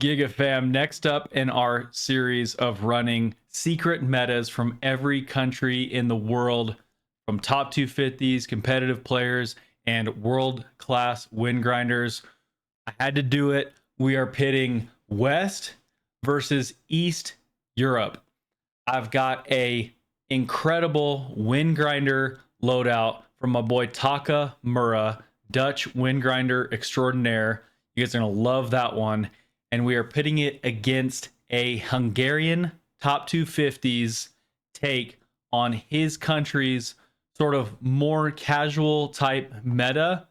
Giga fam, next up in our series of running secret metas from every country in the world, from top 250s, competitive players, and world-class win grinders. I had to do it. We are pitting West versus East Europe. I've got a incredible win grinder loadout from my boy Taka Mura, Dutch win grinder extraordinaire. You guys are going to love that one. And we are pitting it against a Hungarian top 250s take on his country's sort of more casual type meta.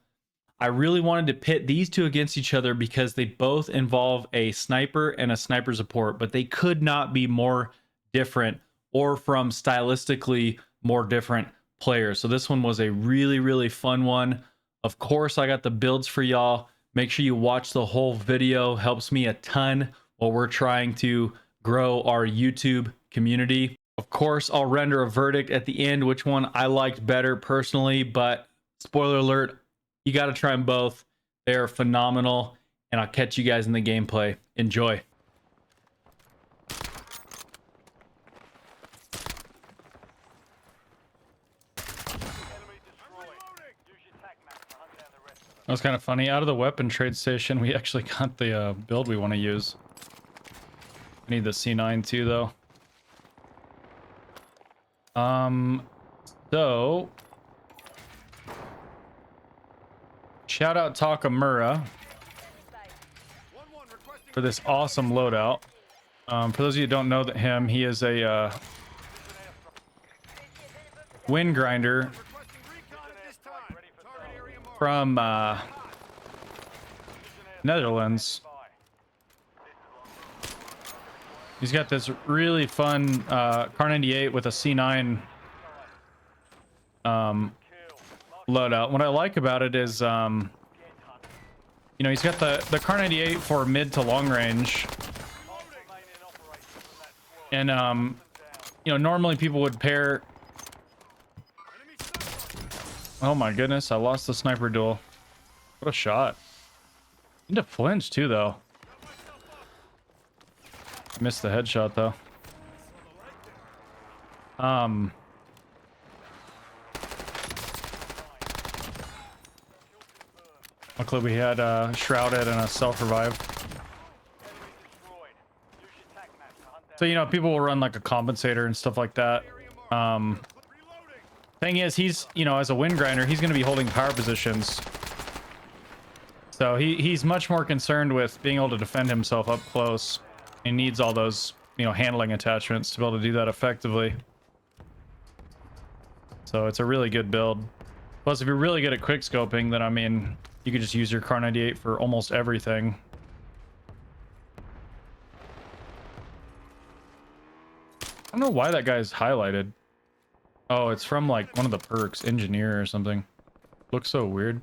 I really wanted to pit these two against each other because they both involve a sniper and a sniper support, but they could not be more different or from stylistically more different players. So this one was a really fun one. Of course, I got the builds for y'all. Make sure you watch the whole video. Helps me a ton while we're trying to grow our YouTube community. Of course, I'll render a verdict at the end, which one I liked better personally, but spoiler alert, you got to try them both. They're phenomenal, and I'll catch you guys in the gameplay. Enjoy. That was kind of funny. Out of the weapon trade station, we actually got the build we want to use. I need the C9 too, though. So shout out Takamura for this awesome loadout. For those of you who don't know him, he is a wind grinder from Netherlands. He's got this really fun Kar 98 with a C9 loadout. What I like about it is, you know, he's got the Kar 98 for mid to long range, and you know, normally people would pair. Oh my goodness, I lost the sniper duel. What a shot. Into flinch too, though. Missed the headshot though. Luckily we had shrouded and a self-revive. So, you know, people will run like a compensator and stuff like that. Thing is, he's, you know, as a wind grinder, he's going to be holding power positions. So he's much more concerned with being able to defend himself up close. He needs all those, you know, handling attachments to be able to do that effectively. So it's a really good build. Plus, if you're really good at quick scoping, then I mean, you could just use your Kar 98 for almost everything. I don't know why that guy's highlighted. Oh, it's from like one of the perks, engineer or something. Looks so weird.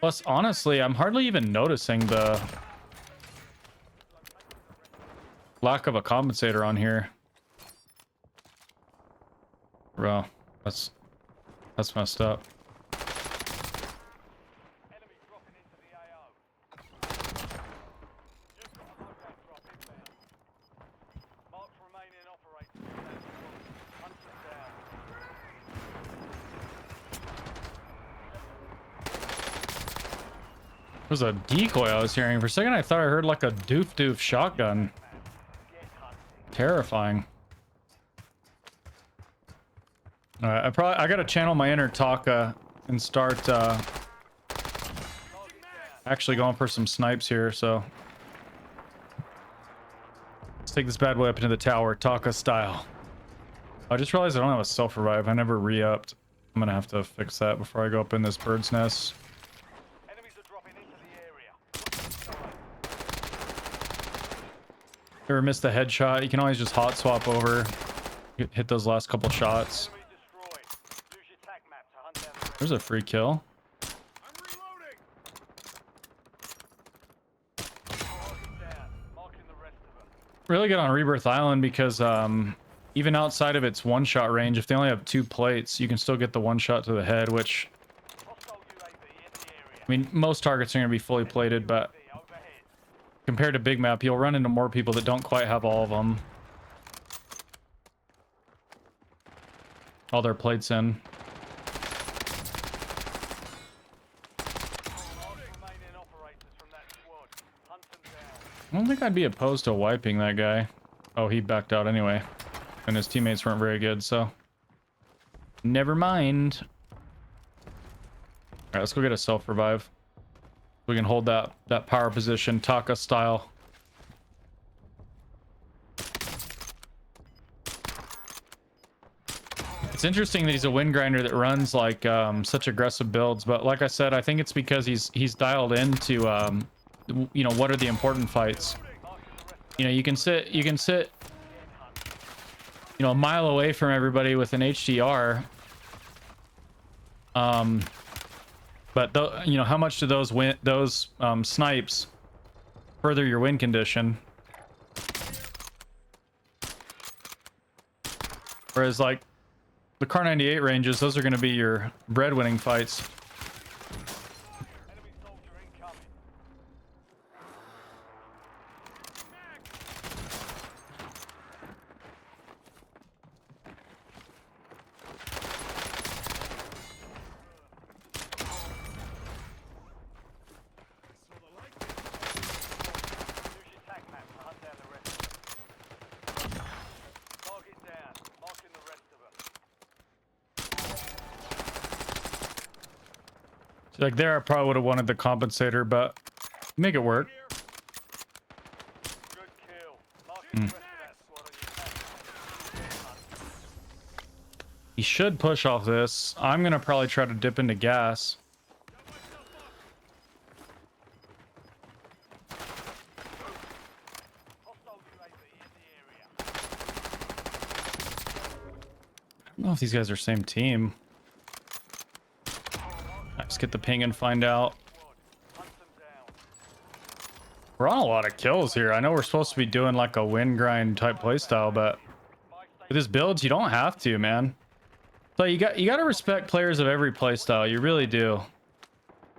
Plus, honestly, I'm hardly even noticing the lack of a compensator on here. Bro, that's messed up. There's a decoy I was hearing. For a second, I thought I heard like a doof shotgun. Terrifying. All right, I gotta channel my inner Taka and start actually going for some snipes here. So let's take this bad boy up into the tower, Taka style. I just realized I don't have a self-revive. I never re-upped. I'm gonna have to fix that before I go up in this bird's nest. Ever missed the headshot? You can always just hot swap over, hit those last couple shots. There's a free kill. Really good on Rebirth Island because even outside of its one-shot range, if they only have 2 plates, you can still get the one shot to the head, which I mean, most targets are going to be fully plated, but compared to big map, you'll run into more people that don't quite have all of them. All their plates in. I don't think I'd be opposed to wiping that guy. Oh, he backed out anyway. And his teammates weren't very good, so... Never mind. Alright, let's go get a self-revive. We can hold that power position, Taka style. It's interesting that he's a wind grinder that runs like such aggressive builds, but like I said, I think it's because he's dialed into you know, what are the important fights. You know, you can sit you know, a mile away from everybody with an HDR, but you know, how much do those snipes further your win condition? Whereas like the Car 98 ranges, those are going to be your bread-winning fights. Like there, I probably would have wanted the compensator, but make it work. He should push off this. I'm gonna probably try to dip into gas. I don't know if these guys are same team. Let's get the ping and find out. We're on a lot of kills here. I know we're supposed to be doing like a win grind type playstyle, but with this builds, you don't have to, man. So you got to respect players of every playstyle. You really do.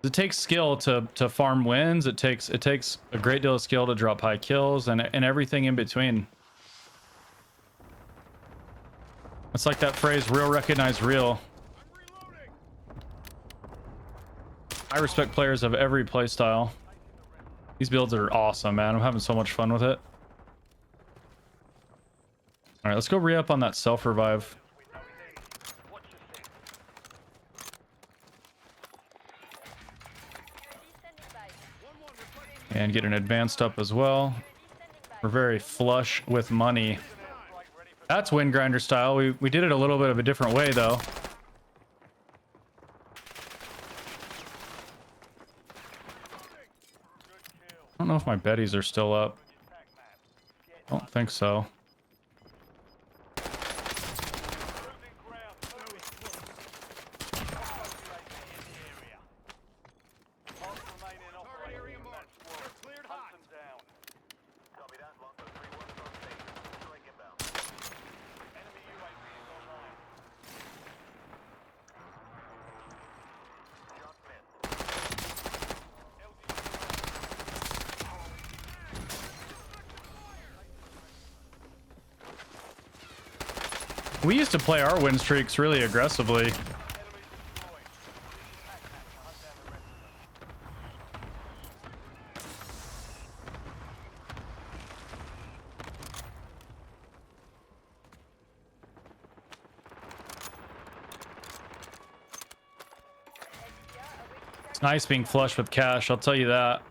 It takes skill to farm wins. It takes a great deal of skill to drop high kills and everything in between. It's like that phrase, real recognize real. I respect players of every playstyle. These builds are awesome, man. I'm having so much fun with it. All right, let's go re-up on that self-revive. And get an advanced up as well. We're very flush with money. That's wind grinder style. We did it a little bit of a different way, though. I don't know if my betties are still up. I don't think so. We used to play our win streaks really aggressively. It's nice being flush with cash, I'll tell you that.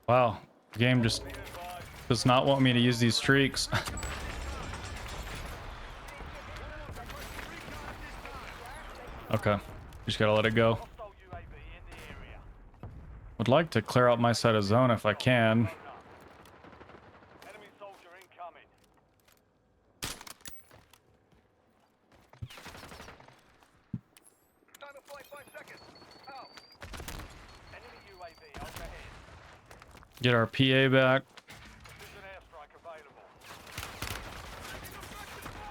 Wow, the game just does not want me to use these streaks. Okay, just gotta let it go. Would like to clear out my side of zone if I can. Get our PA back.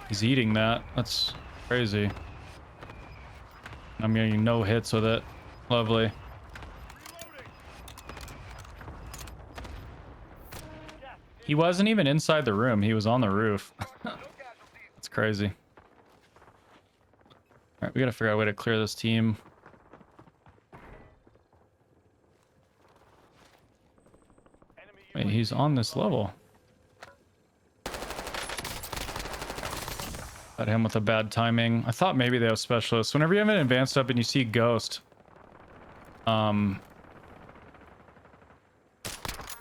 He's eating that. That's Crazy. I'm getting no hits with it. Lovely. He wasn't even inside the room. He was on the roof. That's crazy. All right, we gotta figure out a way to clear this team. Wait, he's on this level. Got him with a bad timing. I thought maybe they have specialists. Whenever you have an advanced up and you see Ghost, there's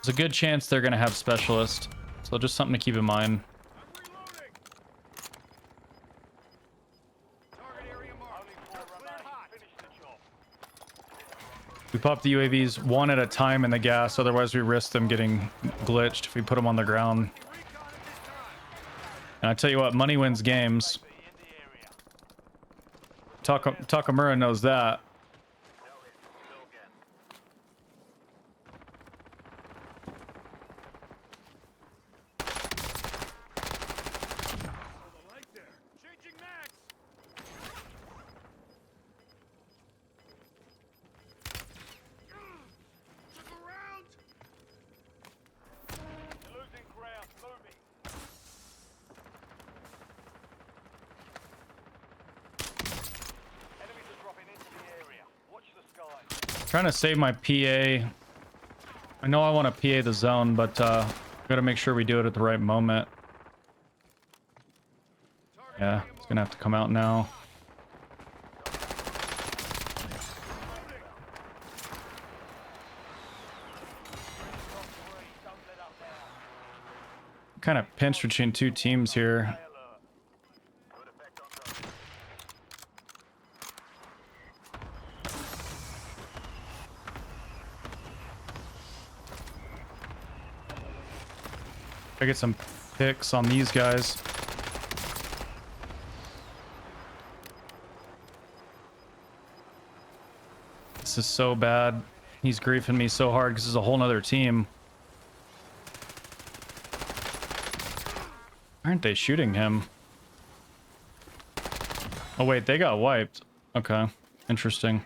a good chance they're gonna have specialist. So just something to keep in mind. We pop the UAVs one at a time in the gas, otherwise we risk them getting glitched if we put them on the ground. And I tell you what, money wins games. Takamura knows that. Trying to save my PA. I know I want to PA the zone, but gotta make sure we do it at the right moment. Yeah, it's gonna have to come out now. Kind of pinched between two teams here. I get some picks on these guys. This is so bad. He's griefing me so hard because it's a whole nother team. Why aren't they shooting him? Oh wait, they got wiped. Okay, interesting.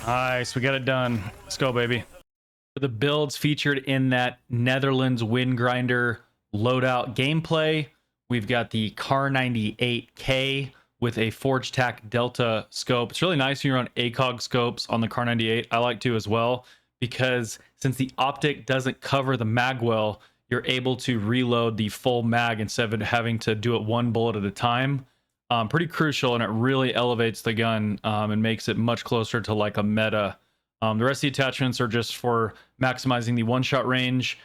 Nice, we got it done. Let's go, baby. The builds featured in that Netherlands wind grinder loadout gameplay, we've got the Car 98K with a Forge Tac Delta scope. It's really nice when you're on ACOG scopes on the Car 98. I like to as well, because since the optic doesn't cover the mag well, you're able to reload the full mag instead of having to do it one bullet at a time. Pretty crucial, and it really elevates the gun and makes it much closer to like a meta. The rest of the attachments are just for maximizing the one-shot range.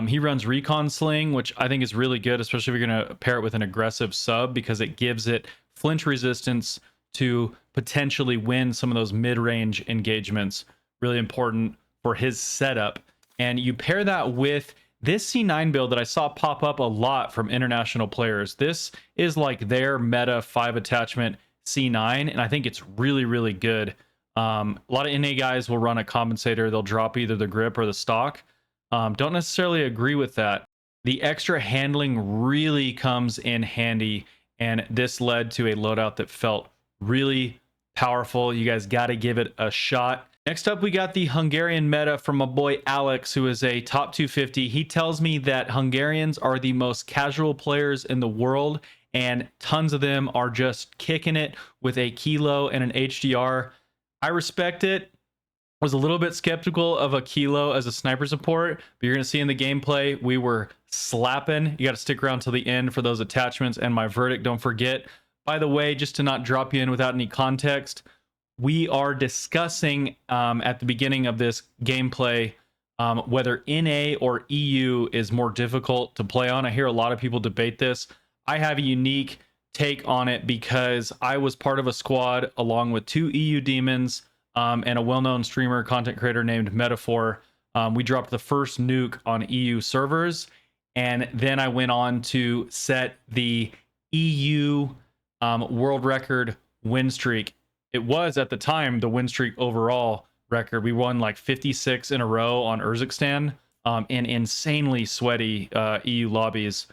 He runs recon sling, which I think is really good, especially if you're going to pair it with an aggressive sub, because it gives it flinch resistance to potentially win some of those mid-range engagements. Really important for his setup. And you pair that with this C9 build that I saw pop up a lot from international players. This is like their meta 5 attachment C9, and I think it's really, really good. A lot of NA guys will run a compensator. They'll drop either the grip or the stock. Don't necessarily agree with that. The extra handling really comes in handy, and this led to a loadout that felt really powerful. You guys got to give it a shot. Next up, we got the Hungarian meta from my boy Alex, who is a top 250. He tells me that Hungarians are the most casual players in the world, and tons of them are just kicking it with a kilo and an HDR. I respect it. I was a little bit skeptical of a kilo as a sniper support, but you're going to see in the gameplay, we were slapping. You got to stick around till the end for those attachments and my verdict. Don't forget, by the way, just to not drop you in without any context, we are discussing at the beginning of this gameplay whether NA or EU is more difficult to play on. I hear a lot of people debate this. I have a unique take on it because I was part of a squad along with 2 EU demons and a well-known streamer content creator named Metaphor. We dropped the first nuke on EU servers, and then I went on to set the EU World record win streak. It was at the time the win streak overall record. We won like 56 in a row on Urzikstan in insanely sweaty EU lobbies.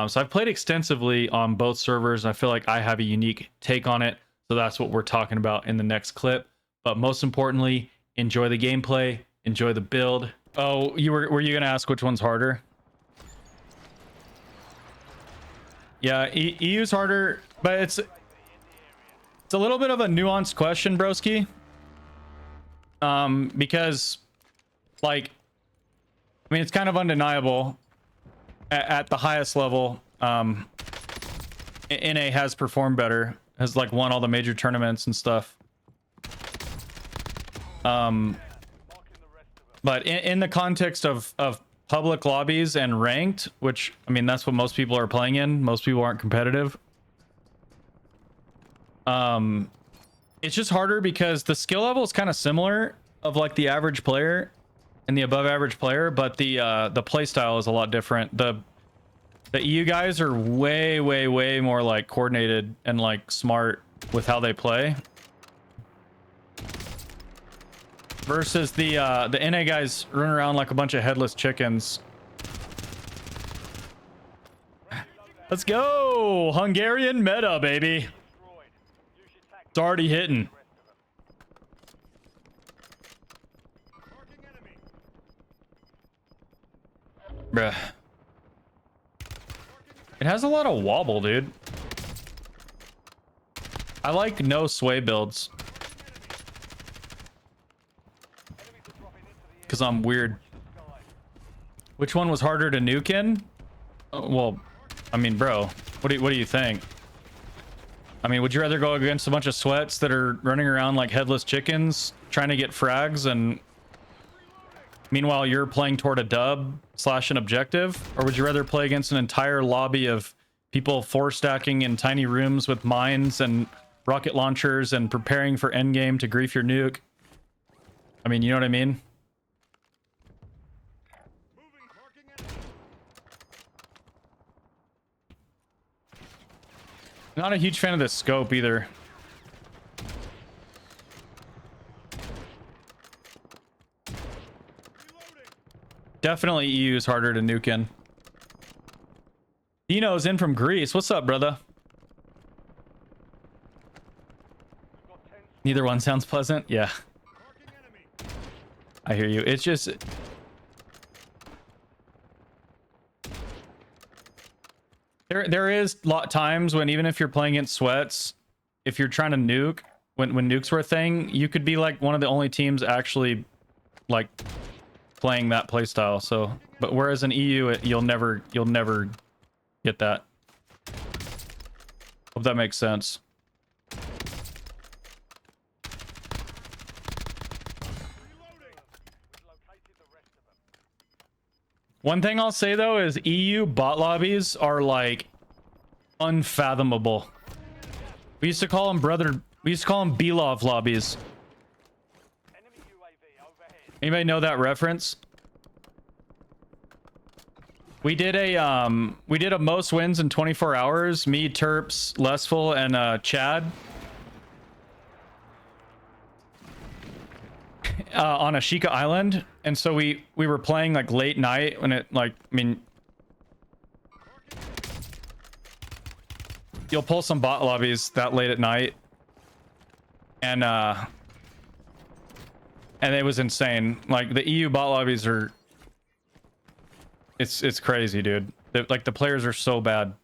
So I've played extensively on both servers, and I feel like I have a unique take on it. So that's what we're talking about in the next clip. But most importantly, enjoy the gameplay, enjoy the build. Oh, were you gonna ask which one's harder? Yeah, EU's harder, but it's a little bit of a nuanced question, broski. Because, like, I mean, it's kind of undeniable at the highest level. NA has performed better, has like won all the major tournaments and stuff. But in the context of public lobbies and ranked, which, I mean, that's what most people are playing in. Most people aren't competitive. It's just harder because the skill level is kind of similar of like the average player and the above average player, but the play style is a lot different. The EU guys are way more like coordinated and like smart with how they play. Versus the NA guys run around like a bunch of headless chickens. Let's go! Hungarian meta, baby. It's already hitting. Bruh. It has a lot of wobble, dude. I like no sway builds. Because I'm weird. Which one was harder to nuke in? Well, I mean, bro, what do you think? I mean, would you rather go against a bunch of sweats that are running around like headless chickens trying to get frags, and meanwhile you're playing toward a dub / an objective? Or would you rather play against an entire lobby of people 4-stacking in tiny rooms with mines and rocket launchers and preparing for endgame to grief your nuke? I mean, you know what I mean? Not a huge fan of this scope either. Definitely EU is harder to nuke in. Dino's in from Greece. What's up, brother? Neither one sounds pleasant. Yeah. I hear you. It's just... There is times when, even if you're playing against sweats, if you're trying to nuke, when nukes were a thing, you could be like one of the only teams actually like playing that playstyle. So, but whereas in EU, you'll never get that. Hope that makes sense. One thing I'll say though is EU bot lobbies are like unfathomable. We used to call them Belov lobbies. Anybody know that reference? We did a most wins in 24 hours. Me, Terps, Lessful, and Chad. On Ashika Island, and so we were playing like late night when it, like, I mean, you'll pull some bot lobbies that late at night, and it was insane. Like, the EU bot lobbies are, it's crazy, dude. Like, the players are so bad.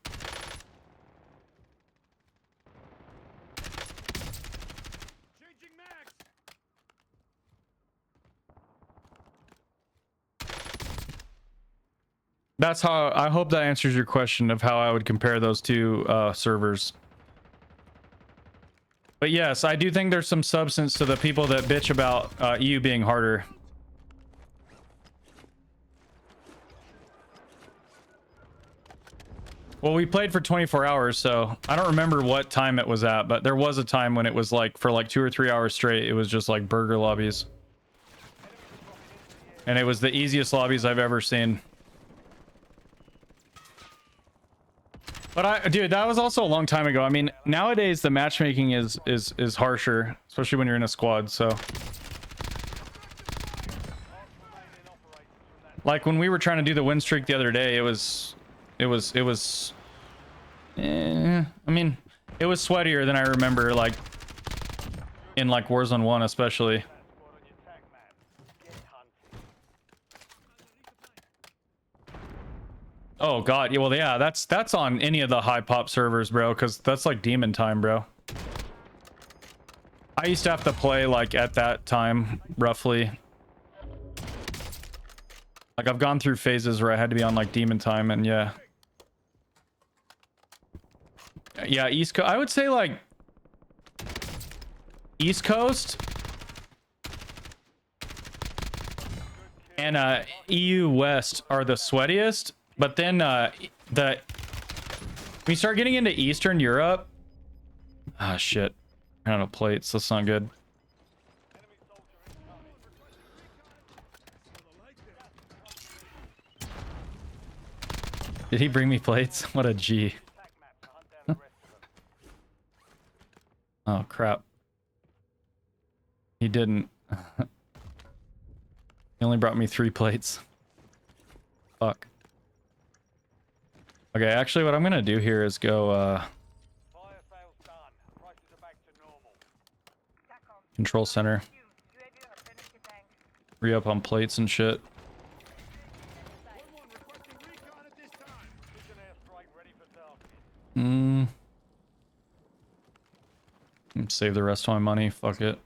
That's how, I hope that answers your question of how I would compare those two servers. But yes, I do think there's some substance to the people that bitch about EU being harder. Well, we played for 24 hours, so I don't remember what time it was at, but there was a time when it was like, for like 2 or 3 hours straight, it was just like burger lobbies. And it was the easiest lobbies I've ever seen. But dude, that was also a long time ago. I mean, nowadays the matchmaking is harsher, especially when you're in a squad. So, like when we were trying to do the win streak the other day, it was. I mean, it was sweatier than I remember, like in like Warzone 1 especially. Oh god, yeah, well yeah, that's on any of the high pop servers, bro, because that's like demon time, bro. I used to have to play like at that time, roughly. Like I've gone through phases where I had to be on like demon time, and yeah. Yeah, East Coast, I would say like East Coast and EU West are the sweatiest, but then when you start getting into Eastern Europe, ah shit, I don't know, plates, that's not good. Did he bring me plates? What a G. Oh crap. He didn't. He only brought me 3 plates. Fuck. Okay, actually what I'm gonna do here is go control center. Re-up on plates and shit. Save the rest of my money. Fuck it.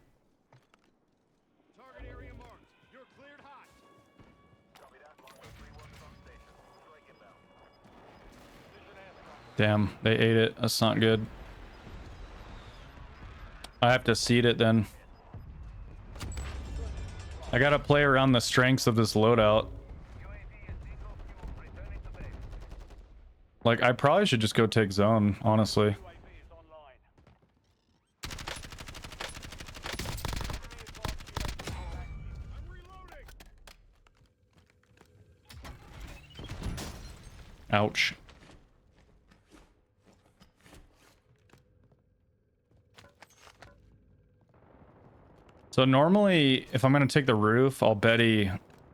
Damn, they ate it. That's not good. I have to seed it then. I gotta play around the strengths of this loadout. Like, I probably should just go take zone, honestly. Ouch. So normally, if I'm going to take the roof, I'll Betty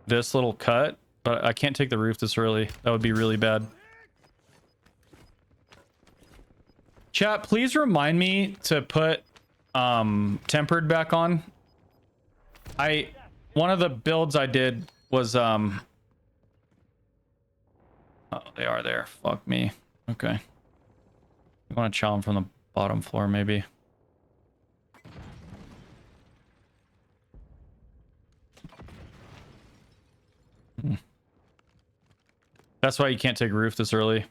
this little cut, but I can't take the roof this early. That would be really bad. Chat, please remind me to put tempered back on. One of the builds I did was oh, they are there. Fuck me. Okay. I want to chow them from the bottom floor, maybe. That's why you can't take roof this early.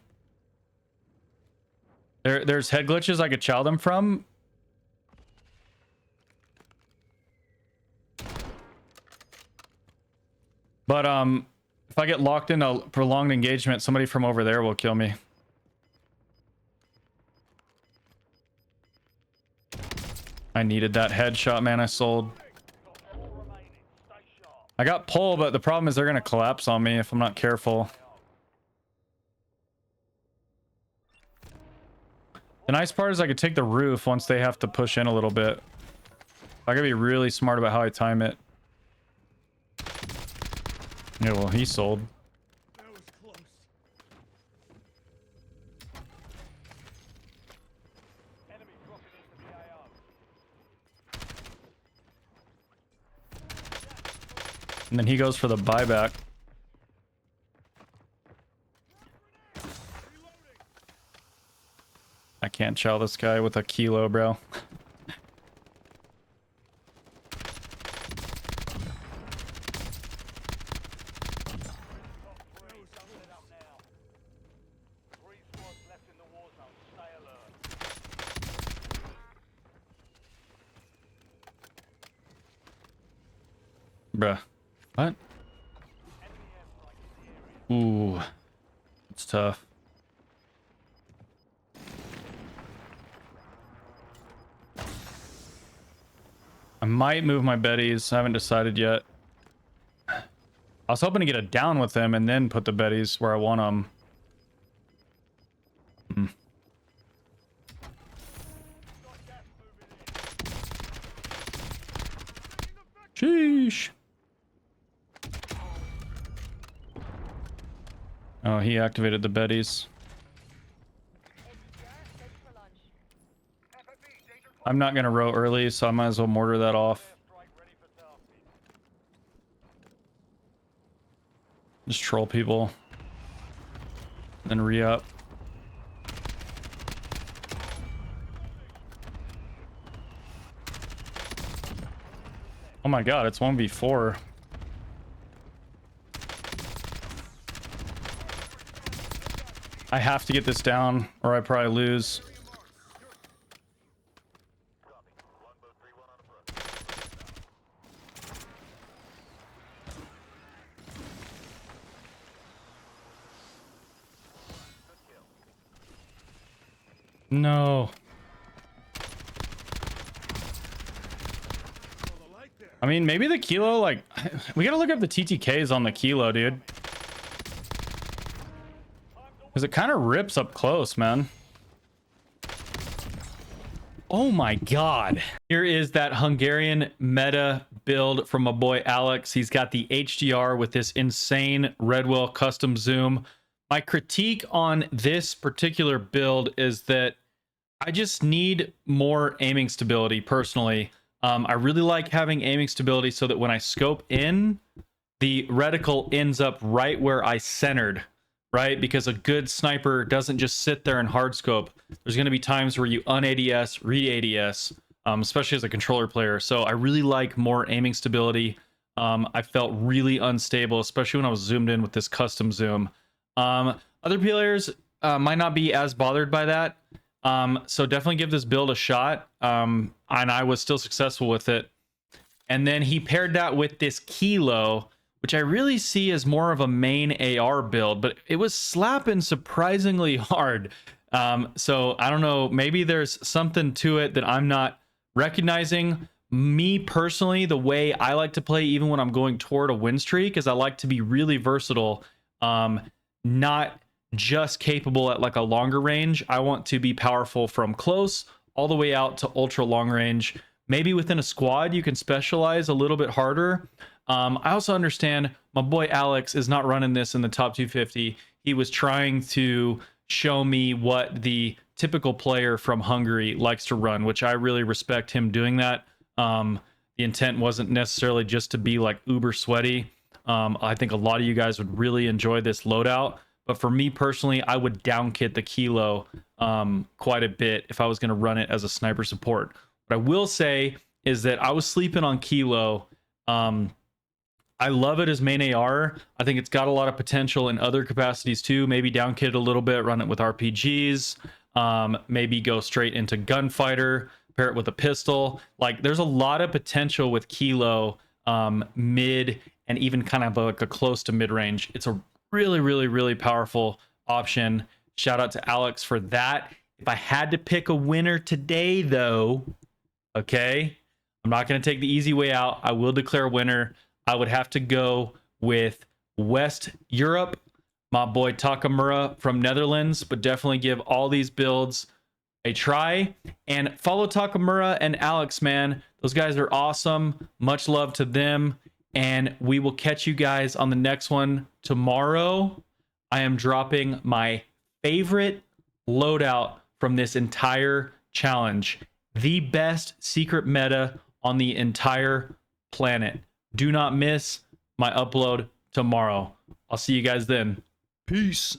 There's head glitches I could chow them from. But if I get locked in a prolonged engagement, somebody from over there will kill me. I needed that headshot, man. I sold. I got pull, but the problem is they're gonna collapse on me if I'm not careful. The nice part is I could take the roof once they have to push in a little bit. I gotta be really smart about how I time it. Yeah, well, he sold. And then he goes for the buyback. I can't chow this guy with a kilo, bro. Bruh. What? Ooh. It's tough. I might move my betties. I haven't decided yet. I was hoping to get a down with them and then put the betties where I want them. Sheesh. Oh, he activated the Bettys. I'm not going to row early, so I might as well mortar that off. Just troll people. Then re-up. Oh my god, it's 1v4. I have to get this down, or I probably lose. No. I mean, maybe the kilo, like, we gotta look up the TTKs on the kilo, dude. Because it kind of rips up close, man. Oh my god. Here is that Hungarian meta build from my boy Alex. He's got the HDR with this insane Redwell custom zoom. My critique on this particular build is that I just need more aiming stability personally. I really like having aiming stability so that when I scope in, the reticle ends up right where I centered, right? Because a good sniper doesn't just sit there and hard scope. There's going to be times where you un-ADS, re-ADS, especially as a controller player. So I really like more aiming stability. I felt really unstable, especially when I was zoomed in with this custom zoom. Other players might not be as bothered by that. So definitely give this build a shot. And I was still successful with it. And then he paired that with this kilo, which I really see as more of a main AR build, but it was slapping surprisingly hard. So I don't know, maybe there's something to it that I'm not recognizing. Me personally, the way I like to play, even when I'm going toward a win streak, is I like to be really versatile. Not just capable at like a longer range. I want to be powerful from close all the way out to ultra long range. Maybe within a squad you can specialize a little bit harder. I also understand my boy Alex is not running this in the top 250. He was trying to show me what the typical player from Hungary likes to run, which I really respect him doing that. The intent wasn't necessarily just to be like uber sweaty. I think a lot of you guys would really enjoy this loadout. But for me personally, I would down kit the kilo quite a bit if I was going to run it as a sniper support. What I will say is that I was sleeping on kilo. I love it as main AR. I think it's got a lot of potential in other capacities too. Maybe down kit it a little bit, run it with RPGs. Maybe go straight into gunfighter, pair it with a pistol. Like there's a lot of potential with kilo mid and even kind of like a close to mid range. It's a really powerful option. Shout out to Alex for that. If I had to pick a winner today though, okay, I'm not going to take the easy way out. I will declare a winner. I would have to go with West Europe, my boy Takamura from Netherlands, but definitely give all these builds a try and follow Takamura and Alex, man. Those guys are awesome. Much love to them. And we will catch you guys on the next one tomorrow. I am dropping my favorite loadout from this entire challenge. The best secret meta on the entire planet. Do not miss my upload tomorrow. I'll see you guys then. Peace.